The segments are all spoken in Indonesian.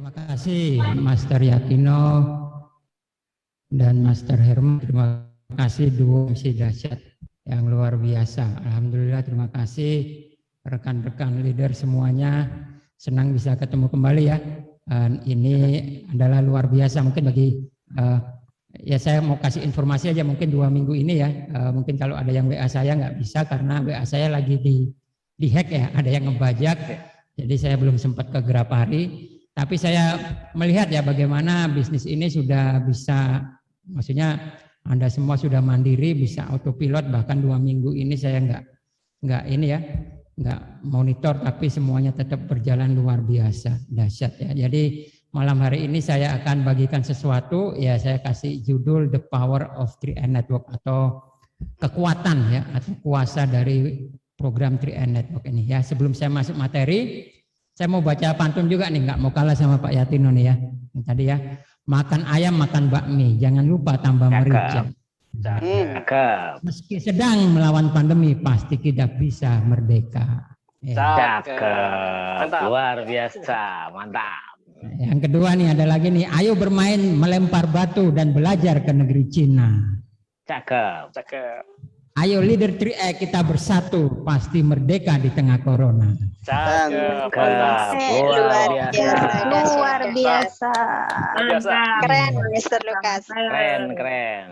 Terima kasih Master Yakino dan Master Herman. Terima kasih dua MC dahsyat yang luar biasa. Alhamdulillah, terima kasih rekan-rekan leader semuanya. Senang bisa ketemu kembali ya. Ini adalah luar biasa mungkin bagi ya saya mau kasih informasi aja mungkin 2 minggu ini ya. Mungkin kalau ada yang WA saya nggak bisa karena WA saya lagi di hack ya, ada yang ngebajak. Jadi saya belum sempat ke Grapari. Tapi saya melihat ya bagaimana bisnis ini sudah bisa, maksudnya Anda semua sudah mandiri, bisa autopilot. Bahkan 2 minggu ini saya nggak ini ya, nggak monitor, tapi semuanya tetap berjalan luar biasa, dahsyat ya. Jadi malam hari ini saya akan bagikan sesuatu, ya saya kasih judul The Power of 3N Network atau kekuatan ya, atau kuasa dari program 3N Network ini ya. Sebelum saya masuk materi, saya mau baca pantun juga nih, nggak mau kalah sama Pak Yatino nih ya. Tadi ya, makan ayam makan bakmi, jangan lupa tambah merica. Meski sedang melawan pandemi, pasti kita bisa merdeka. Cakep, luar biasa, mantap. Yang kedua nih ada lagi nih, ayo bermain melempar batu dan belajar ke negeri Cina. Cakep. Ayo leader 3E kita bersatu, pasti merdeka di tengah corona. Cakep, luar biasa. Keren, Mr. Lukas. Keren.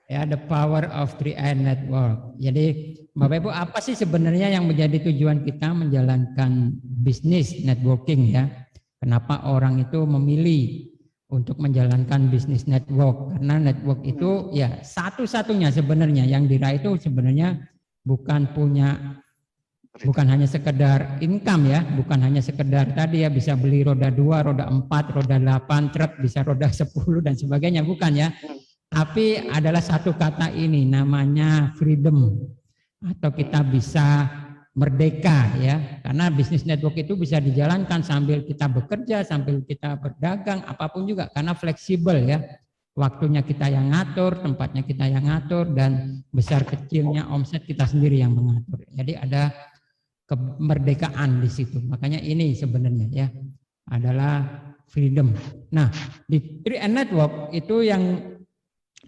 Ya, the power of 3N Network. Jadi Bapak Ibu, apa sih sebenarnya yang menjadi tujuan kita menjalankan bisnis networking ya? Kenapa orang itu memilih untuk menjalankan bisnis network? Karena network itu ya satu-satunya sebenarnya yang diraih itu sebenarnya bukan hanya sekedar income ya, bukan hanya sekedar tadi ya bisa beli roda 2, roda 4, roda 8, truk bisa roda 10 dan sebagainya, bukan ya. Tapi adalah satu kata ini namanya freedom, atau kita bisa merdeka ya, karena bisnis network itu bisa dijalankan sambil kita bekerja, sambil kita berdagang, apapun juga, karena fleksibel ya, waktunya kita yang ngatur, tempatnya kita yang ngatur, dan besar kecilnya omset kita sendiri yang mengatur. Jadi ada kemerdekaan di situ. Makanya ini sebenarnya ya adalah freedom. Nah, di 3N Network itu yang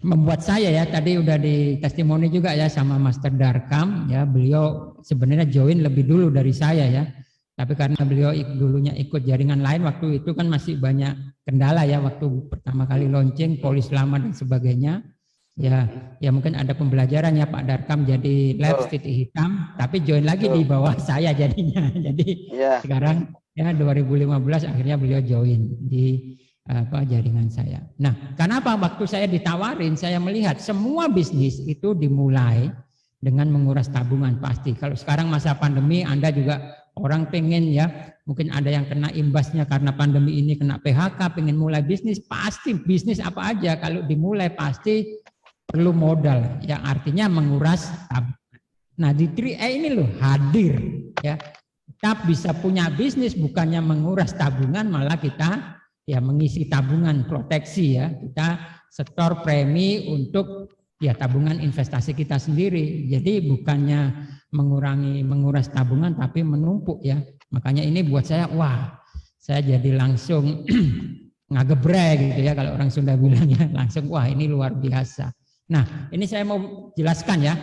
membuat saya ya, tadi udah di testimoni juga ya sama Master Darkam ya, beliau sebenarnya join lebih dulu dari saya ya, tapi karena beliau dulunya ikut jaringan lain, waktu itu kan masih banyak kendala ya, waktu pertama kali launching, polis lama dan sebagainya ya mungkin ada pembelajaran ya Pak Darkam jadi lab titik hitam, tapi join lagi di bawah saya jadinya, jadi sekarang ya 2015 akhirnya beliau join di jaringan saya. Nah, kenapa waktu saya ditawarin, saya melihat semua bisnis itu dimulai dengan menguras tabungan pasti. Kalau sekarang masa pandemi, Anda juga orang pengen ya, mungkin ada yang kena imbasnya karena pandemi ini kena PHK, pengen mulai bisnis, pasti bisnis apa aja kalau dimulai pasti perlu modal, yang artinya menguras tabungan. Nah, di 3E ini loh hadir ya, kita bisa punya bisnis bukannya menguras tabungan, malah kita ya mengisi tabungan proteksi ya, kita setor premi untuk ya tabungan investasi kita sendiri. Jadi bukannya menguras tabungan tapi menumpuk ya. Makanya ini buat saya, wah saya jadi langsung ngagebrek gitu ya, kalau orang Sunda bilangnya, langsung wah ini luar biasa. Nah, ini saya mau jelaskan ya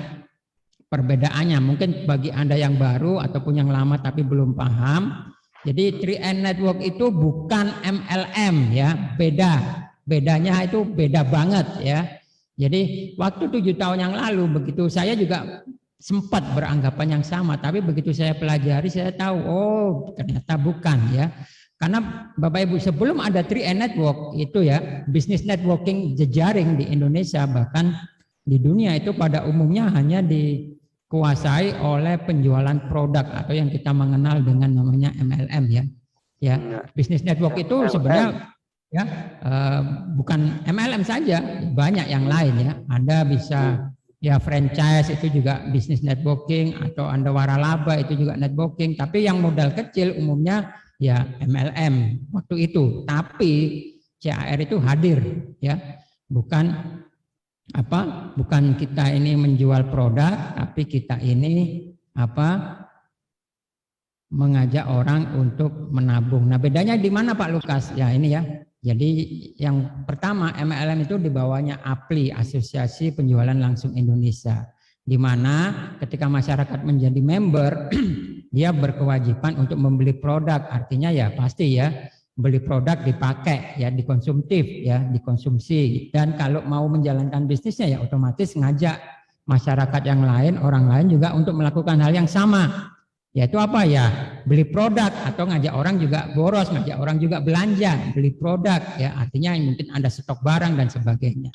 perbedaannya, mungkin bagi Anda yang baru ataupun yang lama tapi belum paham. Jadi 3N Network itu bukan MLM ya, bedanya itu beda banget ya. Jadi waktu 7 tahun yang lalu begitu saya juga sempat beranggapan yang sama, tapi begitu saya pelajari saya tahu oh ternyata bukan ya. Karena Bapak Ibu sebelum ada 3N Network itu ya, bisnis networking jejaring di Indonesia bahkan di dunia itu pada umumnya hanya dikuasai oleh penjualan produk atau yang kita mengenal dengan namanya MLM ya. Ya, bisnis network itu sebenarnya ya bukan MLM saja, banyak yang lain ya. Anda bisa ya franchise itu juga bisnis networking, atau Anda waralaba itu juga networking, tapi yang modal kecil umumnya ya MLM waktu itu. Tapi CAR itu hadir ya, bukan kita ini menjual produk, tapi kita ini mengajak orang untuk menabung. Nah, bedanya di mana Pak Lukas? Ya ini ya. Jadi yang pertama MLM itu di bawahnya APLI, Asosiasi Penjualan Langsung Indonesia. Di mana ketika masyarakat menjadi member, dia berkewajiban untuk membeli produk. Artinya ya pasti ya beli produk dipakai ya, dikonsumtif ya, dikonsumsi. Dan kalau mau menjalankan bisnisnya ya otomatis ngajak masyarakat yang lain, orang lain juga untuk melakukan hal yang sama. Yaitu apa ya? Beli produk atau ngajak orang juga boros, ngajak orang juga belanja, beli produk ya. Artinya mungkin ada stok barang dan sebagainya.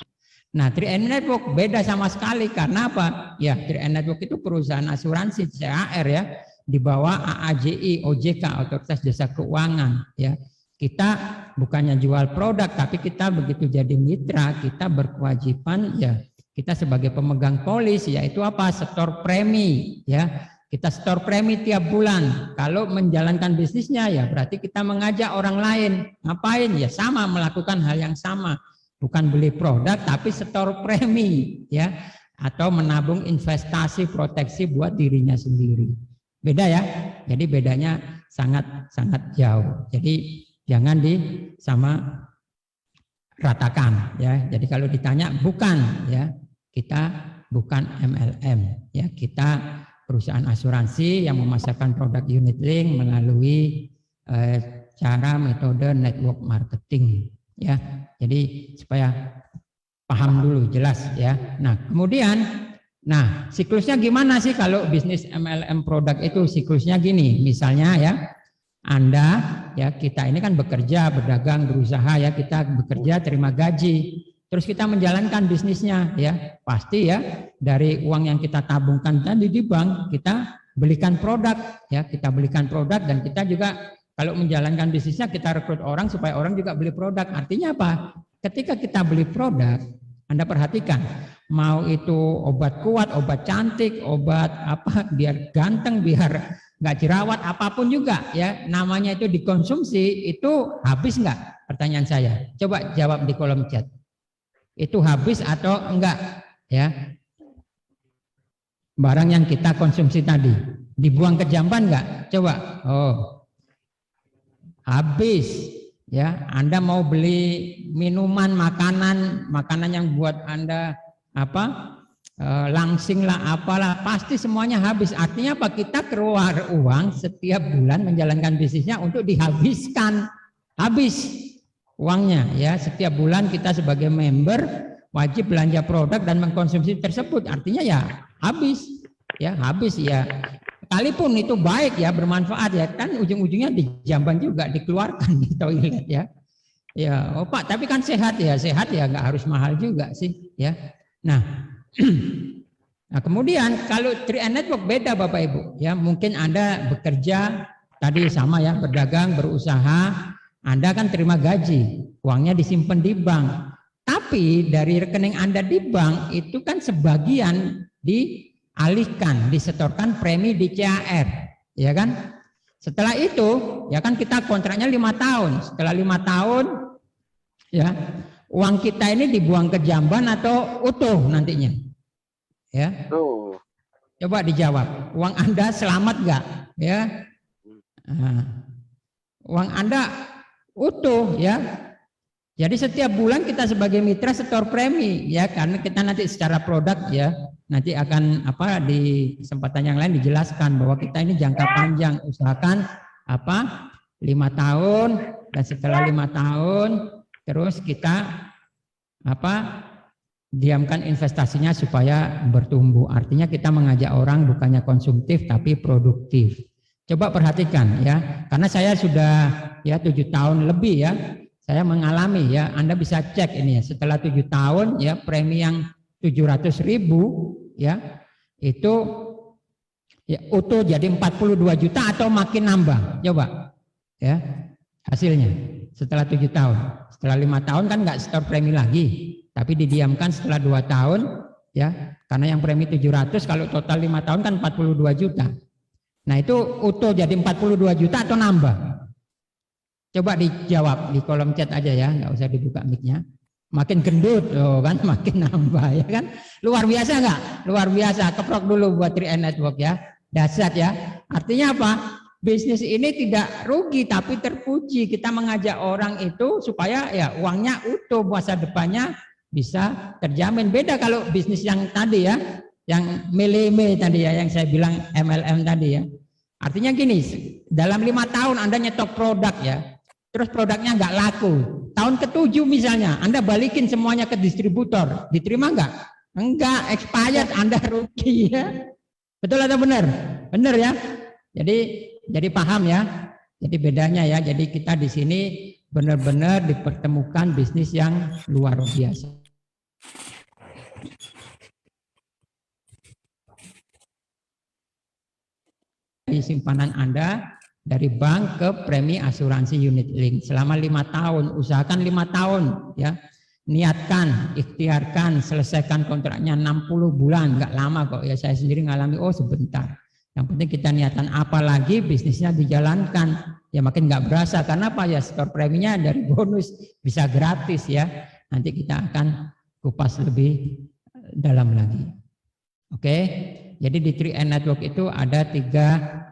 Nah, 3N Network beda sama sekali karena apa? Ya, 3N Network itu perusahaan asuransi CAR ya, di bawah AAJI, OJK, Otoritas Jasa Keuangan ya. Kita bukannya jual produk, tapi kita begitu jadi mitra, kita berkewajiban ya, kita sebagai pemegang polis yaitu apa? Setor premi ya. Kita setor premi tiap bulan. Kalau menjalankan bisnisnya ya berarti kita mengajak orang lain. Ngapain? Ya sama, melakukan hal yang sama. Bukan beli produk tapi setor premi ya, atau menabung investasi proteksi buat dirinya sendiri. Beda ya. Jadi bedanya sangat jauh. Jadi jangan disama ratakan ya. Jadi kalau ditanya bukan ya, kita bukan MLM ya, kita perusahaan asuransi yang memasarkan produk unit link melalui cara metode network marketing ya. Jadi supaya paham dulu, jelas ya. Nah kemudian, nah siklusnya gimana sih kalau bisnis MLM produk itu? Siklusnya gini, misalnya ya, Anda ya, kita ini kan bekerja, berdagang, berusaha ya, kita bekerja terima gaji, terus kita menjalankan bisnisnya ya, pasti ya dari uang yang kita tabungkan tadi di bank kita belikan produk ya, kita belikan produk dan kita juga kalau menjalankan bisnisnya kita rekrut orang supaya orang juga beli produk. Artinya apa? Ketika kita beli produk, Anda perhatikan, mau itu obat kuat, obat cantik, obat apa biar ganteng, biar nggak jerawat, apapun juga ya, namanya itu dikonsumsi, itu habis nggak? Pertanyaan saya. Coba jawab di kolom chat. Itu habis atau enggak ya? Barang yang kita konsumsi tadi dibuang ke jamban enggak? Coba. Oh, habis ya. Anda mau beli minuman, makanan yang buat Anda apa langsing lah, apalah, pasti semuanya habis. Artinya apa? Kita keluar uang setiap bulan menjalankan bisnisnya untuk dihabiskan, habis uangnya ya. Setiap bulan kita sebagai member wajib belanja produk dan mengkonsumsi tersebut. Artinya ya habis ya, habis ya. Sekalipun itu baik ya, bermanfaat ya, kan ujung-ujungnya di jamban juga, dikeluarkan di toilet ya. Ya, oh Pak, tapi kan sehat ya nggak harus mahal juga sih ya. Nah, nah kemudian kalau 3N Network beda Bapak Ibu ya, mungkin Anda bekerja tadi sama ya, berdagang, berusaha, Anda kan terima gaji, uangnya disimpan di bank. Tapi dari rekening Anda di bank itu kan sebagian dialihkan, disetorkan premi di CAR, ya kan? Setelah itu, ya kan kita kontraknya 5 tahun. Setelah 5 tahun, ya uang kita ini dibuang ke jamban atau utuh nantinya? Ya. Coba dijawab. Uang Anda selamat nggak? Ya. Nah, uang Anda utuh, ya. Jadi setiap bulan kita sebagai mitra setor premi, ya, karena kita nanti secara produk ya, nanti akan apa di kesempatan yang lain dijelaskan bahwa kita ini jangka panjang, usahakan apa 5 tahun, dan setelah 5 tahun terus kita apa diamkan investasinya supaya bertumbuh. Artinya kita mengajak orang bukannya konsumtif tapi produktif. Coba perhatikan ya, karena saya sudah ya 7 tahun lebih ya. Saya mengalami ya, Anda bisa cek ini ya, setelah 7 tahun ya premi yang 700.000 ya, itu ya utuh jadi 42 juta atau makin nambah, coba ya hasilnya setelah 7 tahun. Setelah 5 tahun kan nggak setor premi lagi, tapi didiamkan setelah 2 tahun ya, karena yang premi 700 kalau total 5 tahun kan 42 juta. Nah itu utuh jadi 42 juta atau nambah? Coba dijawab di kolom chat aja ya, nggak usah dibuka mic-nya. Makin gendut, oh kan, makin nambah ya kan. Luar biasa nggak? Luar biasa. Keprok dulu buat 3N Network ya. Dahsyat ya. Artinya apa? bisnis ini tidak rugi tapi terpuji. Kita mengajak orang itu supaya ya uangnya utuh, masa depannya bisa terjamin. Beda kalau bisnis yang tadi ya, yang mele-mele tadi ya, yang saya bilang MLM tadi ya. Artinya gini, dalam 5 tahun Anda nyetok produk ya, terus produknya nggak laku. Tahun ke-7 misalnya, Anda balikin semuanya ke distributor, diterima nggak? Enggak, expired, Anda rugi ya. Betul atau benar? Benar ya. Jadi paham ya. Jadi bedanya ya. Jadi kita di sini benar-benar dipertemukan bisnis yang luar biasa. Simpanan Anda dari bank ke premi asuransi unit link selama 5 tahun, usahakan 5 tahun ya, niatkan, ikhtiarkan, selesaikan kontraknya 60 bulan, nggak lama kok ya, saya sendiri ngalami sebentar. Yang penting kita niatan, apalagi bisnisnya dijalankan ya makin nggak berasa. Karena apa ya, store preminya dari bonus bisa gratis ya. Nanti kita akan kupas lebih dalam lagi. Oke, jadi di 3N Network itu ada 3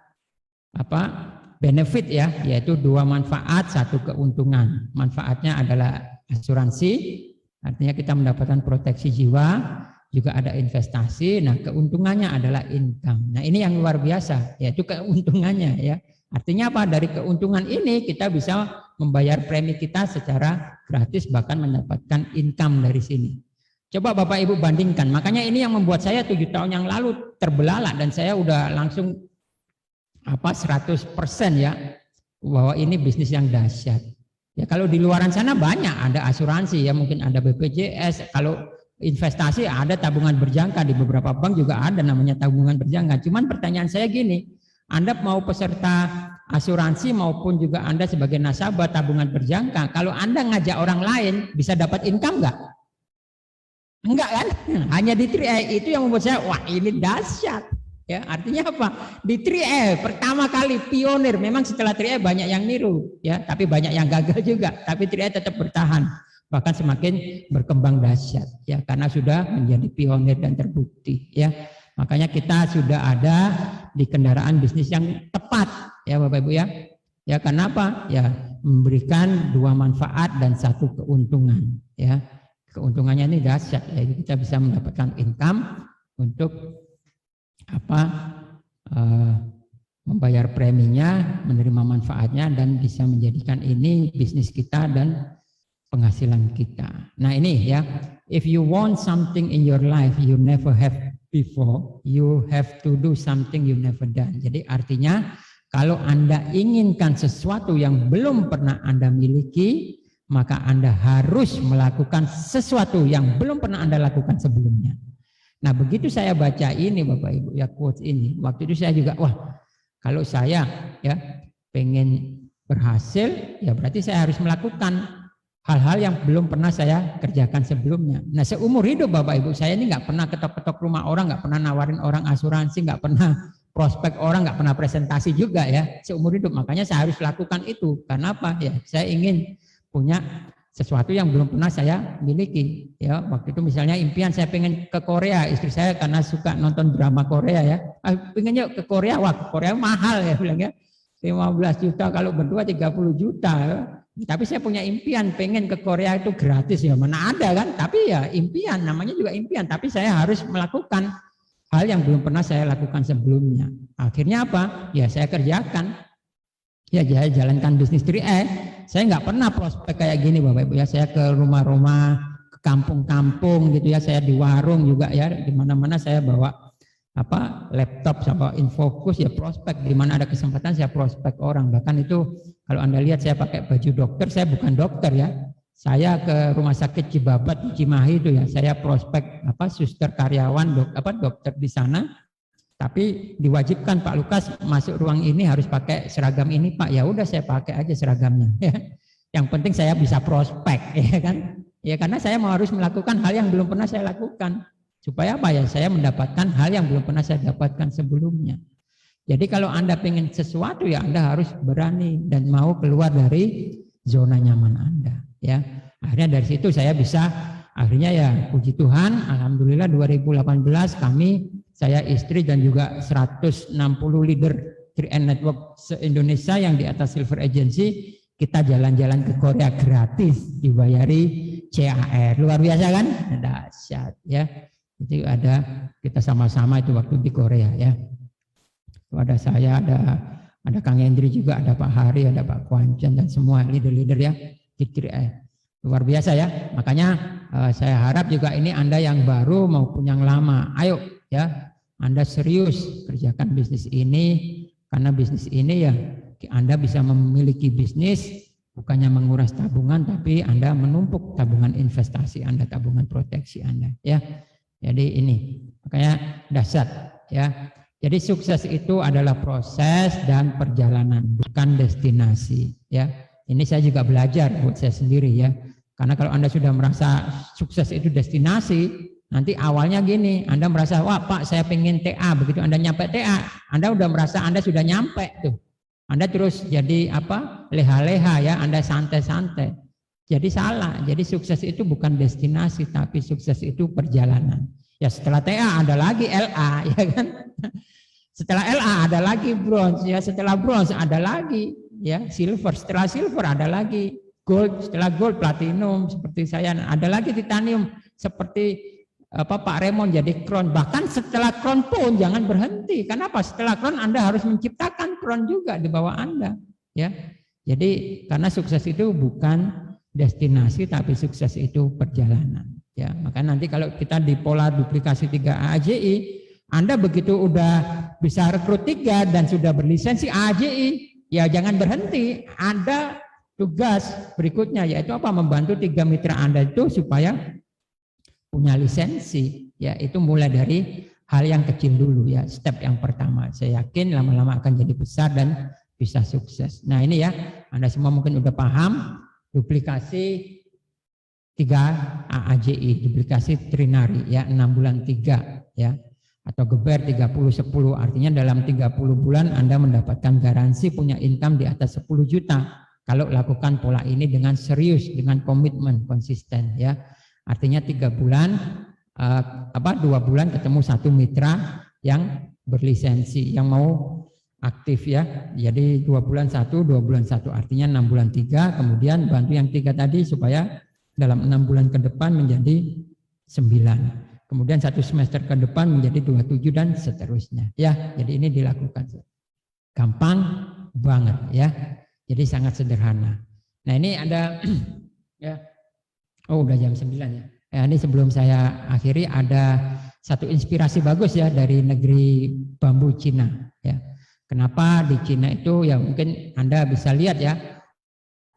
benefit ya, yaitu 2 manfaat, 1 keuntungan. Manfaatnya adalah asuransi, artinya kita mendapatkan proteksi jiwa, juga ada investasi. Nah, keuntungannya adalah income. Nah, ini yang luar biasa, yaitu keuntungannya ya. Artinya apa? Dari keuntungan ini kita bisa membayar premi kita secara gratis, bahkan mendapatkan income dari sini. Coba Bapak Ibu bandingkan. Makanya ini yang membuat saya 7 tahun yang lalu terbelalak dan saya udah langsung 100% ya, bahwa ini bisnis yang dahsyat. Ya kalau di luaran sana banyak ada asuransi ya, mungkin ada BPJS, kalau investasi ada tabungan berjangka, di beberapa bank juga ada namanya tabungan berjangka. Cuman pertanyaan saya gini, Anda mau peserta asuransi maupun juga Anda sebagai nasabah tabungan berjangka, kalau Anda ngajak orang lain bisa dapat income nggak? Enggak kan? Hanya di 3E itu yang membuat saya, wah ini dahsyat. Ya, artinya apa? Di 3E pertama kali pionir. Memang setelah 3E banyak yang niru, ya, tapi banyak yang gagal juga. Tapi 3E tetap bertahan, bahkan semakin berkembang dahsyat, ya, karena sudah menjadi pionir dan terbukti, ya. Makanya kita sudah ada di kendaraan bisnis yang tepat, ya Bapak Ibu ya. Ya, kenapa? Ya, memberikan 2 manfaat dan 1 keuntungan, ya. Keuntungannya ini dahsyat, ya. Kita bisa mendapatkan income untuk membayar preminya, menerima manfaatnya, dan bisa menjadikan ini bisnis kita dan penghasilan kita. Nah ini ya, if you want something in your life you never have before, you have to do something you never done. Jadi artinya kalau Anda inginkan sesuatu yang belum pernah Anda miliki, maka Anda harus melakukan sesuatu yang belum pernah Anda lakukan sebelumnya. Nah begitu saya baca ini Bapak Ibu ya, quotes ini, waktu itu saya juga, wah kalau saya ya pengen berhasil ya berarti saya harus melakukan hal-hal yang belum pernah saya kerjakan sebelumnya. Nah seumur hidup Bapak Ibu saya ini nggak pernah ketok-ketok rumah orang, nggak pernah nawarin orang asuransi, nggak pernah prospek orang, nggak pernah presentasi juga ya seumur hidup. Makanya saya harus lakukan itu. Karena apa ya? Saya ingin punya sesuatu yang belum pernah saya miliki. Ya waktu itu misalnya impian saya pengen ke Korea, istri saya karena suka nonton drama Korea ya, pengen yuk ke Korea. Wah Korea mahal ya bilang ya, 15 juta kalau berdua 30 juta. Tapi saya punya impian pengen ke Korea itu gratis ya, mana ada kan? Tapi ya impian, namanya juga impian. Tapi saya harus melakukan hal yang belum pernah saya lakukan sebelumnya. Akhirnya apa? Ya saya kerjakan. Ya saya jalankan bisnis 3E. Saya nggak pernah prospek kayak gini Bapak Ibu ya. Saya ke rumah-rumah, ke kampung-kampung gitu ya. Saya di warung juga ya. Di mana-mana saya bawa laptop sama infocus ya, prospek. Di mana ada kesempatan saya prospek orang. Bahkan itu kalau Anda lihat saya pakai baju dokter, saya bukan dokter ya. Saya ke rumah sakit Cibabat, Cimahi itu ya. Saya prospek suster karyawan dokter di sana. Tapi diwajibkan Pak Lukas masuk ruang ini harus pakai seragam ini Pak. Ya udah saya pakai aja seragamnya. Ya. Yang penting saya bisa prospek, ya kan? Ya karena saya harus melakukan hal yang belum pernah saya lakukan. Supaya apa ya? Saya mendapatkan hal yang belum pernah saya dapatkan sebelumnya. Jadi kalau Anda pengen sesuatu ya Anda harus berani dan mau keluar dari zona nyaman Anda. Ya akhirnya dari situ saya bisa akhirnya ya puji Tuhan, alhamdulillah 2018 kami, saya istri dan juga 160 leader 3N Network se-Indonesia yang di atas Silver Agency, kita jalan-jalan ke Korea gratis, dibayari CAR. Luar biasa kan? Dahsyat ya. Itu ada kita sama-sama itu waktu di Korea ya. Itu ada saya, ada Kang Hendri juga, ada Pak Hari, ada Pak Kwancan dan semua leader-leader ya di 3N. Luar biasa ya. Makanya saya harap juga ini Anda yang baru maupun yang lama, ayo ya, Anda serius kerjakan bisnis ini, karena bisnis ini ya Anda bisa memiliki bisnis bukannya menguras tabungan, tapi Anda menumpuk tabungan investasi Anda, tabungan proteksi Anda ya. Jadi ini makanya dahsyat ya. Jadi sukses itu adalah proses dan perjalanan, bukan destinasi ya. Ini saya juga belajar buat saya sendiri ya. Karena kalau Anda sudah merasa sukses itu destinasi, nanti awalnya gini, Anda merasa, wah Pak saya pengen TA, begitu Anda nyampe TA, Anda udah merasa Anda sudah nyampe tuh. Anda terus jadi apa? Leha-leha ya, Anda santai-santai. Jadi salah, jadi sukses itu bukan destinasi, tapi sukses itu perjalanan. Ya setelah TA ada lagi LA, ya kan? Setelah LA ada lagi bronze, ya setelah bronze ada lagi ya silver, setelah silver ada lagi gold, setelah gold platinum seperti saya, ada lagi titanium seperti Pak Raymond jadi crown, bahkan setelah crown pun jangan berhenti. Kenapa? Setelah crown Anda harus menciptakan crown juga di bawah Anda, ya. Jadi karena sukses itu bukan destinasi, tapi sukses itu perjalanan, ya. Maka nanti kalau kita di pola duplikasi 3 AJI, Anda begitu udah bisa rekrut 3 dan sudah berlisensi AJI, ya jangan berhenti. Ada tugas berikutnya yaitu apa? Membantu 3 mitra Anda itu supaya punya lisensi, ya itu mulai dari hal yang kecil dulu ya, step yang pertama. Saya yakin lama-lama akan jadi besar dan bisa sukses. Nah ini ya, Anda semua mungkin udah paham duplikasi 3 AAJI, duplikasi trinari ya, 6 bulan 3 ya, atau geber 30-10, artinya dalam 30 bulan Anda mendapatkan garansi punya income di atas 10 juta kalau lakukan pola ini dengan serius, dengan komitmen konsisten ya. Artinya 3 bulan, 2 bulan ketemu 1 mitra yang berlisensi, yang mau aktif ya. Jadi 2 bulan 1, 2 bulan 1, artinya 6 bulan 3, kemudian bantu yang 3 tadi supaya dalam 6 bulan ke depan menjadi 9. Kemudian 1 semester ke depan menjadi 27 dan seterusnya. Ya, jadi ini dilakukan. Gampang banget ya. Jadi sangat sederhana. Nah ini ada ya. Oh udah jam 9 ya. Ini sebelum saya akhiri ada satu inspirasi bagus ya dari negeri bambu Cina ya. Kenapa di Cina itu ya mungkin Anda bisa lihat ya.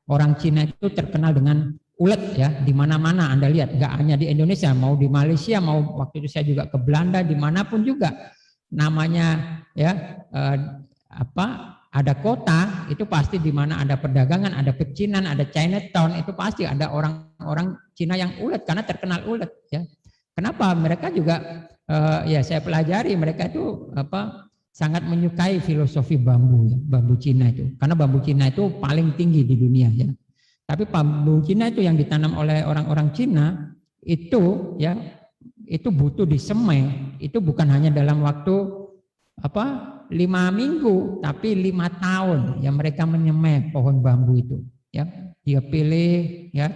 Orang Cina itu terkenal dengan ulet ya, di mana-mana Anda lihat, nggak hanya di Indonesia, mau di Malaysia, mau waktu itu saya juga ke Belanda, dimanapun juga namanya ya ada kota itu pasti di mana ada perdagangan, ada pecinan, ada Chinatown, itu pasti ada orang-orang Cina yang ulet karena terkenal ulet ya. Kenapa? Mereka juga ya saya pelajari mereka itu sangat menyukai filosofi bambu ya, bambu Cina itu. Karena bambu Cina itu paling tinggi di dunia ya. Tapi bambu Cina itu yang ditanam oleh orang-orang Cina itu ya itu butuh disemai, itu bukan hanya dalam waktu 5 minggu, tapi 5 tahun ya mereka menyemai pohon bambu itu ya. Dia pilih ya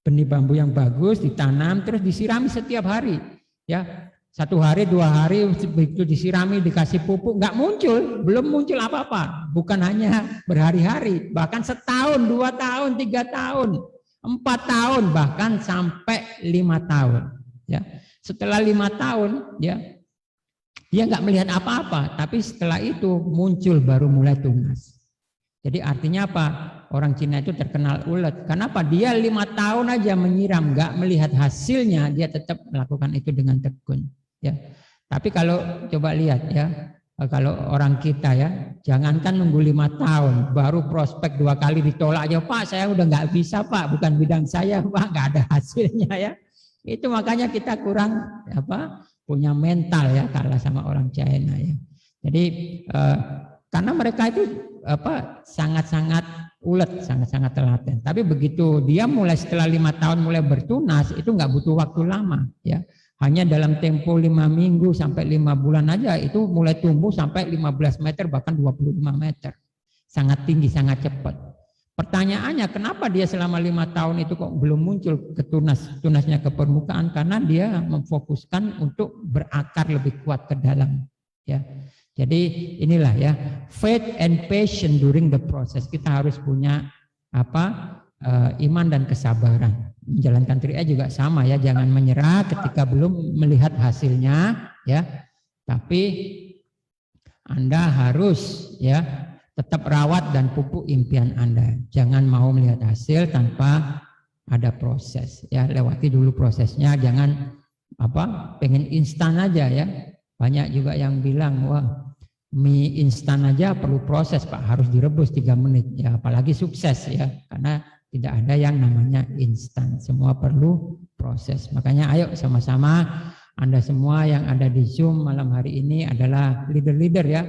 benih bambu yang bagus, ditanam terus disirami setiap hari ya. 1 hari 2 hari begitu disirami, dikasih pupuk, nggak muncul, belum muncul apa-apa. Bukan hanya berhari-hari, bahkan setahun, 2 tahun, 3 tahun, 4 tahun, bahkan sampai 5 tahun. Ya, setelah 5 tahun, ya dia nggak melihat apa-apa, tapi setelah itu muncul baru mulai tunas. Jadi artinya apa? Orang Cina itu terkenal ulet. Kenapa? Dia 5 tahun aja menyiram, nggak melihat hasilnya, dia tetap melakukan itu dengan tekun. Ya, tapi kalau coba lihat ya, kalau orang kita ya, jangankan nunggu 5 tahun, baru prospek 2 kali ditolak aja, Pak saya udah nggak bisa Pak, bukan bidang saya Pak, nggak ada hasilnya ya. Itu makanya kita kurang punya mental ya, kalah sama orang China ya. Jadi karena mereka itu sangat-sangat ulet, sangat-sangat telaten. Tapi begitu dia mulai setelah 5 tahun mulai bertunas, itu nggak butuh waktu lama ya. hanya dalam tempo 5 minggu sampai 5 bulan aja itu mulai tumbuh sampai 15 meter bahkan 25 meter. Sangat tinggi, sangat cepat. Pertanyaannya kenapa dia selama 5 tahun itu kok belum muncul ke tunasnya ke permukaan? Karena dia memfokuskan untuk berakar lebih kuat ke dalam. Ya, jadi inilah ya, faith and patience during the process. Kita harus punya iman dan kesabaran. Menjalankan 3A juga sama ya, jangan menyerah ketika belum melihat hasilnya ya. Tapi Anda harus ya tetap rawat dan pupuk impian Anda. Jangan mau melihat hasil tanpa ada proses ya. Lewati dulu prosesnya, jangan pengen instan aja ya. Banyak juga yang bilang, wah mie instan aja perlu proses Pak, harus direbus 3 menit ya, apalagi sukses ya, karena tidak ada yang namanya instan, semua perlu proses. Makanya ayo sama-sama, Anda semua yang ada di Zoom malam hari ini adalah leader-leader ya,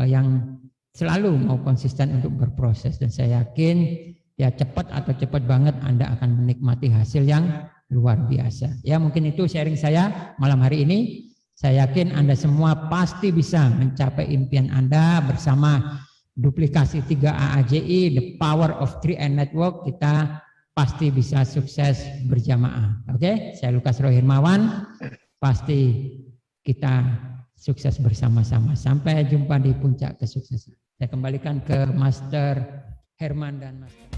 yang selalu mau konsisten untuk berproses, dan saya yakin ya cepat atau cepat banget Anda akan menikmati hasil yang luar biasa. Ya mungkin itu sharing saya malam hari ini. Saya yakin Anda semua pasti bisa mencapai impian Anda bersama duplikasi 3AAJI, the power of 3A network. Kita pasti bisa sukses berjamaah. Oke, saya Lukas Rohirmawan. Pasti kita sukses bersama-sama. Sampai jumpa di puncak kesuksesan. Saya kembalikan ke Master Herman dan Master